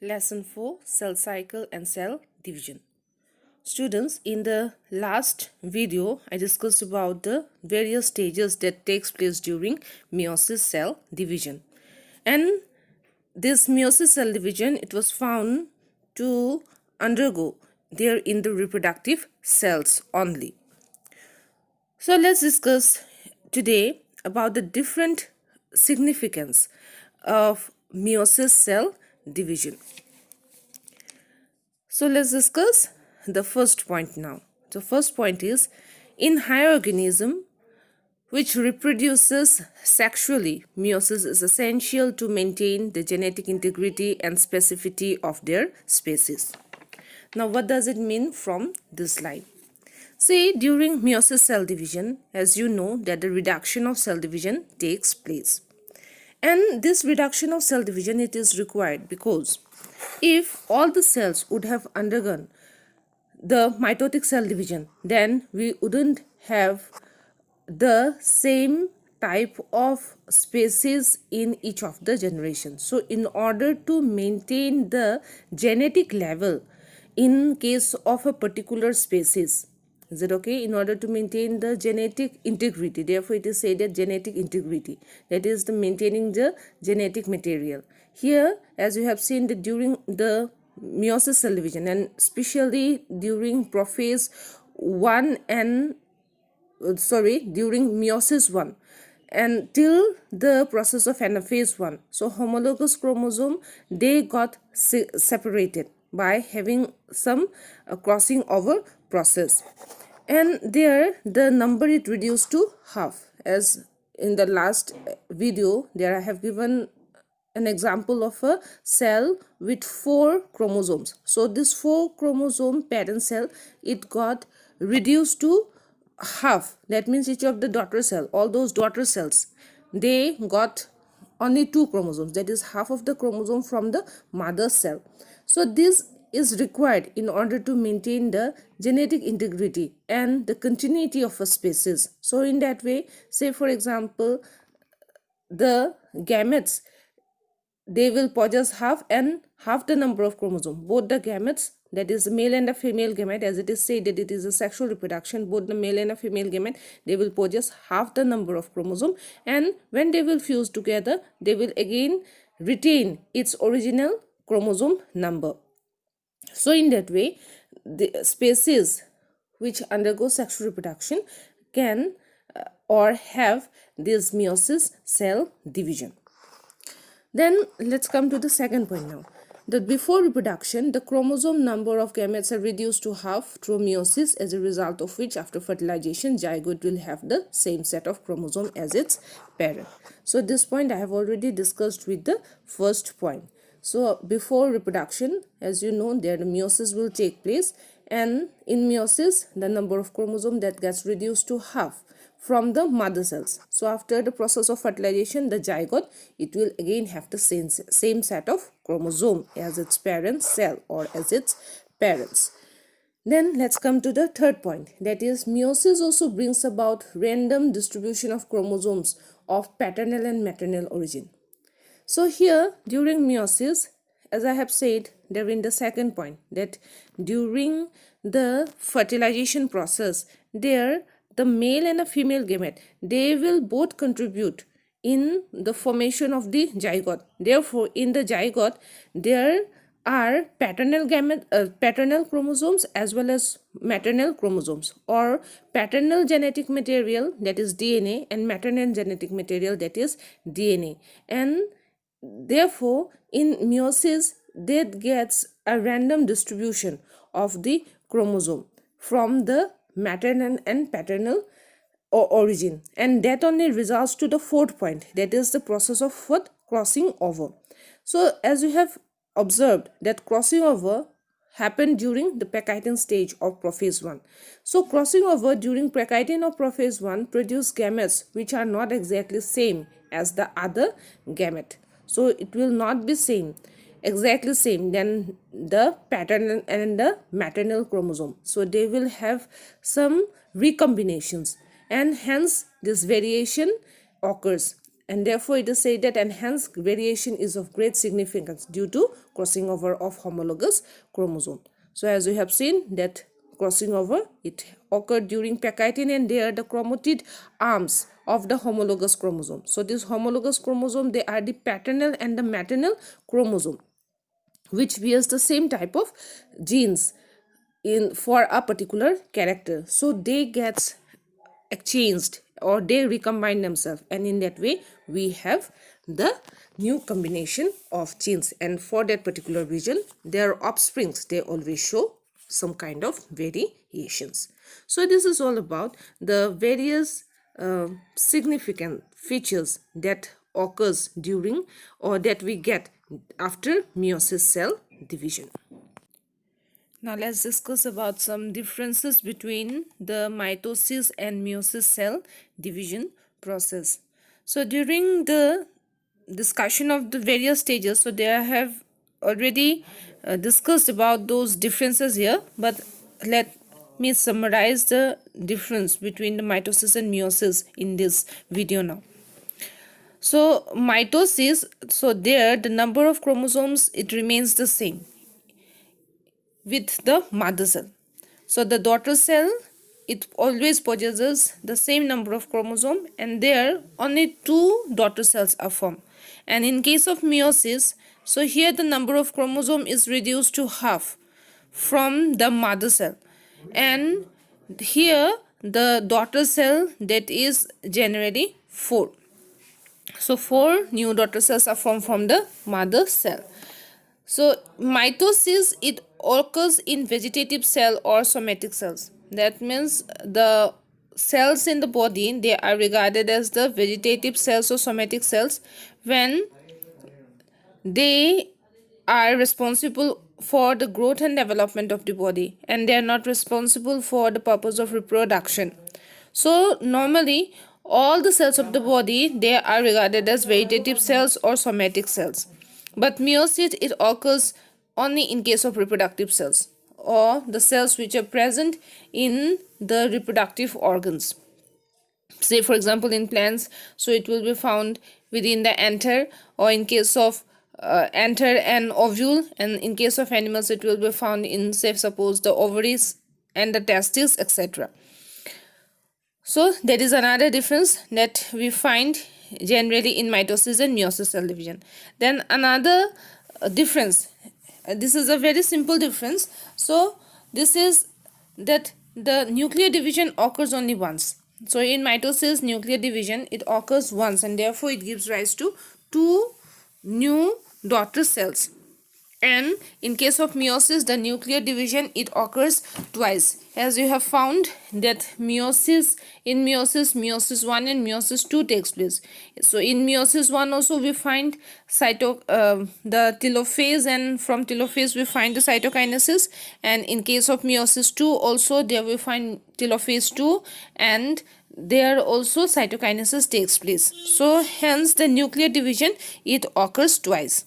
Lesson 4, Cell Cycle and Cell Division. Students, in the last video, I discussed about the various stages that takes place during meiosis cell division. And this meiosis cell division, it was found to undergo there in the reproductive cells only. So let's discuss today about the different significance of meiosis cell division. So let's discuss the first point now. The first point is, in higher organism which reproduces sexually, meiosis is essential to maintain the genetic integrity and specificity of their species. Now what does it mean from this slide? See, during meiosis cell division, as you know that the reduction of cell division takes place. And this reduction of cell division, it is required because if all the cells would have undergone the mitotic cell division, then we wouldn't have the same type of species in each of the generations. So in order to maintain the genetic level in case of a particular species, is it okay? In order to maintain the genetic integrity, therefore it is said that genetic integrity, that is the maintaining the genetic material. Here, as you have seen, that during the meiosis cell division and especially during prophase 1 and during meiosis 1 until the process of anaphase 1, so homologous chromosome, they got separated by having some crossing over process, and there the number is reduced to half. As in the last video, there I have given an example of a cell with 4 chromosomes. So this 4 chromosome parent cell, it got reduced to half. That means each of the daughter cell, all those daughter cells, they got only 2 chromosomes, that is half of the chromosome from the mother cell. So this is required in order to maintain the genetic integrity and the continuity of a species. So in that way, say for example, the gametes, they will possess half and half the number of chromosomes. Both the gametes, that is the male and the female gamete, as it is said that it is a sexual reproduction, both the male and the female gamete, they will possess half the number of chromosome, and when they will fuse together, they will again retain its original chromosome number. So in that way, the species which undergo sexual reproduction can or have this meiosis cell division. Then let's come to the second point now. That before reproduction, the chromosome number of gametes are reduced to half through meiosis, as a result of which after fertilization, zygote will have the same set of chromosome as its parent. So this point I have already discussed with the first point. So before reproduction, as you know, there the meiosis will take place, and in meiosis the number of chromosome that gets reduced to half from the mother cells. So after the process of fertilization, the zygote, it will again have the same set of chromosome as its parent cell or as its parents. Then let's come to the third point, that is meiosis also brings about random distribution of chromosomes of paternal and maternal origin. So here during meiosis, as I have said there in the second point, that during the fertilization process, there the male and a female gamete, they will both contribute in the formation of the zygote. Therefore in the zygote there are paternal chromosomes as well as maternal chromosomes, or paternal genetic material, that is DNA, and maternal genetic material, that is DNA. And therefore in meiosis that gets a random distribution of the chromosome from the maternal and paternal origin, and that only results to the fourth point, that is the process of what? Crossing over. So as you have observed that crossing over happened during the Purkinje stage of prophase 1. So crossing over during Purkinje or prophase 1 produce gametes which are not exactly same as the other gamete. So it will not be exactly same than the paternal and the maternal chromosome. So they will have some recombinations, and hence this variation occurs and therefore it is said that enhanced variation is of great significance due to crossing over of homologous chromosome. So as we have seen that crossing over, it occurred during Pachytene, and they are the chromatid arms of the homologous chromosome. So this homologous chromosome, they are the paternal and the maternal chromosome, which bears the same type of genes in for a particular character. So they get exchanged or they recombine themselves, and in that way we have the new combination of genes, and for that particular region their offsprings, they always show some kind of variations. So this is all about the various significant features that occurs during or that we get after meiosis cell division. Now let's discuss about some differences between the mitosis and meiosis cell division process. So during the discussion of the various stages, so they have already discussed about those differences here, but let me summarize the difference between the mitosis and meiosis in this video now. So mitosis, so there the number of chromosomes, it remains the same with the mother cell. So the daughter cell, it always possesses the same number of chromosome, and there only 2 daughter cells are formed. And in case of meiosis, so here the number of chromosome is reduced to half from the mother cell, and here the daughter cell, that is generally 4. So 4 new daughter cells are formed from the mother cell. So mitosis, it occurs in vegetative cell or somatic cells. That means the cells in the body, they are regarded as the vegetative cells or somatic cells when they are responsible for the growth and development of the body, and they are not responsible for the purpose of reproduction. So normally all the cells of the body, they are regarded as vegetative cells or somatic cells. But meiosis, it occurs only in case of reproductive cells or the cells which are present in the reproductive organs. Say for example in plants, so it will be found within the anther, or in case of anther and ovule, and in case of animals it will be found in, say suppose, the ovaries and the testes, etc. So that is another difference that we find generally in mitosis and meiosis cell division. Then another difference, this is a very simple difference. So this is that the nuclear division occurs only once. So in mitosis, nuclear division, it occurs once, and therefore it gives rise to 2 new daughter cells. And in case of meiosis, the nuclear division, it occurs twice, as you have found that meiosis 1 and meiosis 2 takes place. So in meiosis 1 also we find the telophase, and from telophase we find the cytokinesis, and in case of meiosis 2 also there we find telophase 2, and there also cytokinesis takes place. So hence the nuclear division, it occurs twice.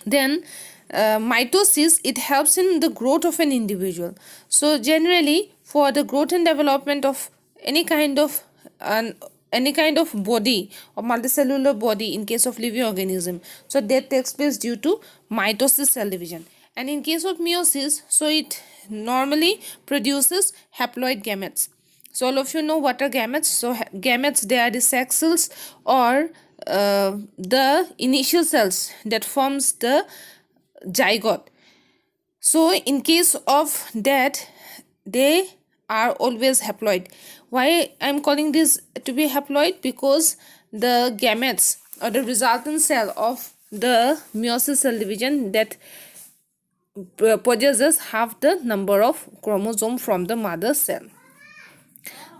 Then mitosis, it helps in the growth of an individual. So generally for the growth and development of any kind of body or multicellular body in case of living organism, so that takes place due to mitosis cell division. And in case of meiosis, so it normally produces haploid gametes. So all of you know what are gametes. So gametes, they are the sex cells or the initial cells that forms the zygote. So in case of that, they are always haploid. Why I am calling this to be haploid? Because the gametes or the resultant cell of the meiosis cell division, that possesses half the number of chromosome from the mother cell.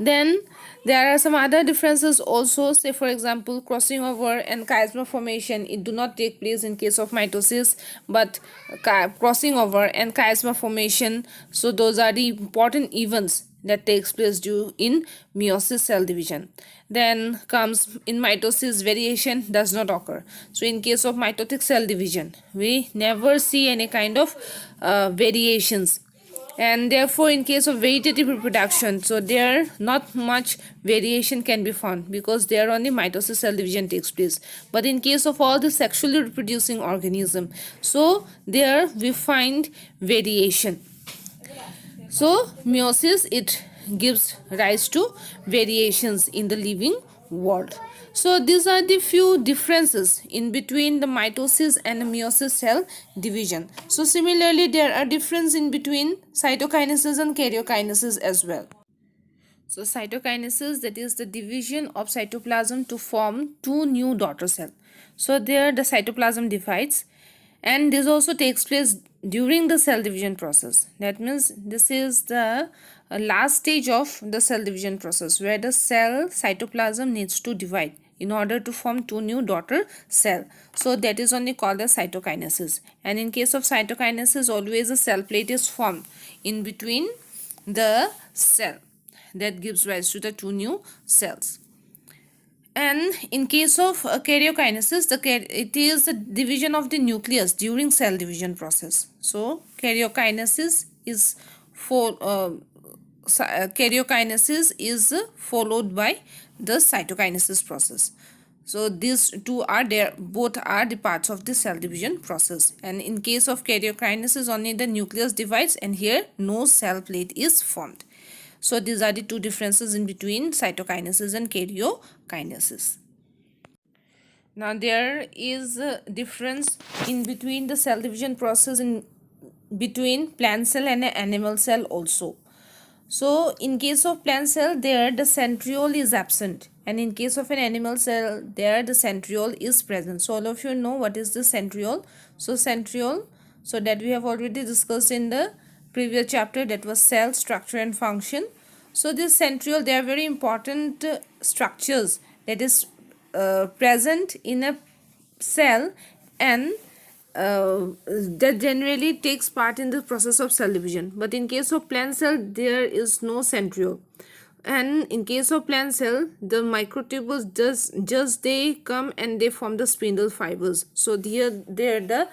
Then there are some other differences also. Say for example, crossing over and chiasma formation, it do not take place in case of mitosis, but crossing over and chiasma formation, so those are the important events that takes place due in meiosis cell division. Then comes in mitosis, variation does not occur. So in case of mitotic cell division, we never see any kind of variations. And therefore in case of vegetative reproduction, so there not much variation can be found because there only mitosis cell division takes place. But in case of all the sexually reproducing organism, so there we find variation. So meiosis, it gives rise to variations in the living world. So these are the few differences in between the mitosis and the meiosis cell division. So similarly, there are differences in between cytokinesis and karyokinesis as well. So cytokinesis, that is the division of cytoplasm to form two new daughter cells. So there the cytoplasm divides, and this also takes place during the cell division process. That means this is the last stage of the cell division process where the cell cytoplasm needs to divide in order to form two new daughter cell. So that is only called as cytokinesis. And in case of cytokinesis, always a cell plate is formed in between the cell that gives rise to the two new cells. And in case of karyokinesis, it is the division of the nucleus during cell division process. So karyokinesis is followed by the cytokinesis process. So these two are there, both are the parts of the cell division process. And in case of karyokinesis, only the nucleus divides, and here no cell plate is formed. So these are the two differences in between cytokinesis and karyokinesis. Now there is a difference in between the cell division process in between plant cell and animal cell also. So in case of plant cell, there the centriole is absent, and in case of an animal cell, there the centriole is present. So all of you know what is the centriole. So centriole, so that we have already discussed in the previous chapter, that was cell structure and function. So this centriole, they are very important structures that is present in a cell, and that generally takes part in the process of cell division. But in case of plant cell, there is no centriole. And in case of plant cell, the microtubules just they come and they form the spindle fibers. So here the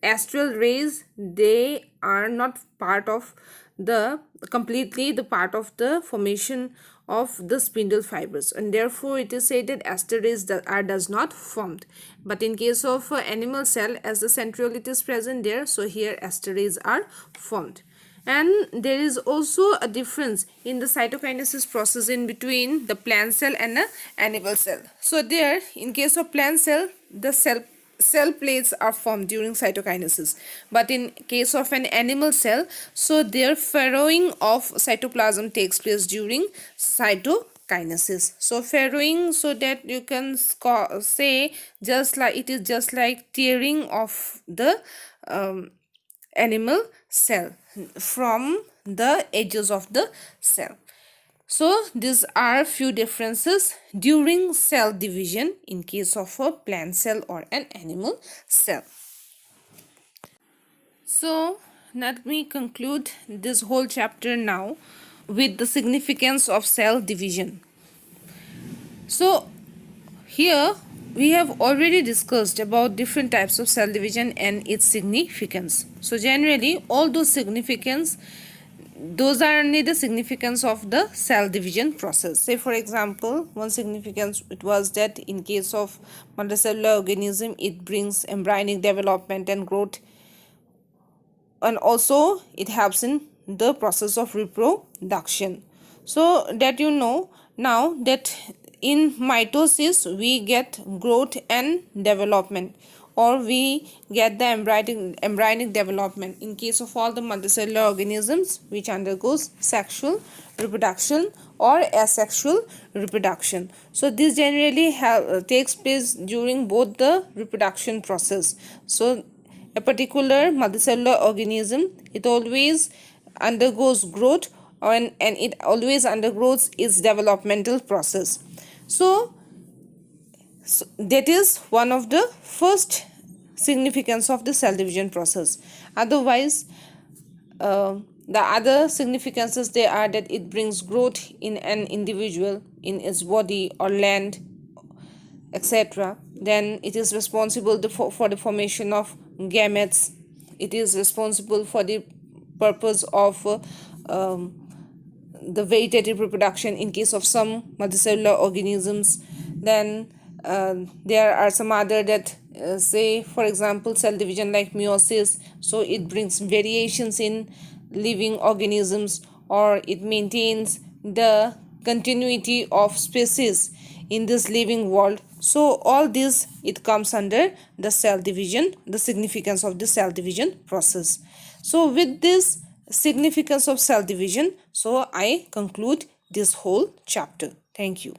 astral rays, they are not part of the completely the part of the formation of the spindle fibers, and therefore it is said that aster rays does not formed. But in case of animal cell, as the centriole it is present there, so here aster rays are formed. And there is also a difference in the cytokinesis process in between the plant cell and the animal cell. So there, in case of plant cell, the cell plates are formed during cytokinesis. But in case of an animal cell, so their furrowing of cytoplasm takes place during cytokinesis. So furrowing, so that you can say just like it is just like tearing of the animal cell from the edges of the cell. So these are few differences during cell division in case of a plant cell or an animal cell. So let me conclude this whole chapter now with the significance of cell division. So here we have already discussed about different types of cell division and its significance. So generally all those significance, those are only the significance of the cell division process. Say for example, one significance, it was that in case of multicellular organism, it brings embryonic development and growth, and also it helps in the process of reproduction. So that you know now that in mitosis we get growth and development, or we get the embryonic development in case of all the multicellular organisms which undergoes sexual reproduction or asexual reproduction. So this generally takes place during both the reproduction process. So a particular multicellular organism, it always undergoes growth, and it always undergoes its developmental process. So that is one of the first significance of the cell division process. Otherwise, the other significances, they are that it brings growth in an individual, in its body or land, etc. Then it is responsible for the formation of gametes. It is responsible for the purpose of the vegetative reproduction in case of some multicellular organisms. Then there are some other that say, for example, cell division like meiosis, so it brings variations in living organisms, or it maintains the continuity of species in this living world. So all this, it comes under the cell division, the significance of the cell division process. So with this significance of cell division, so I conclude this whole chapter. Thank you.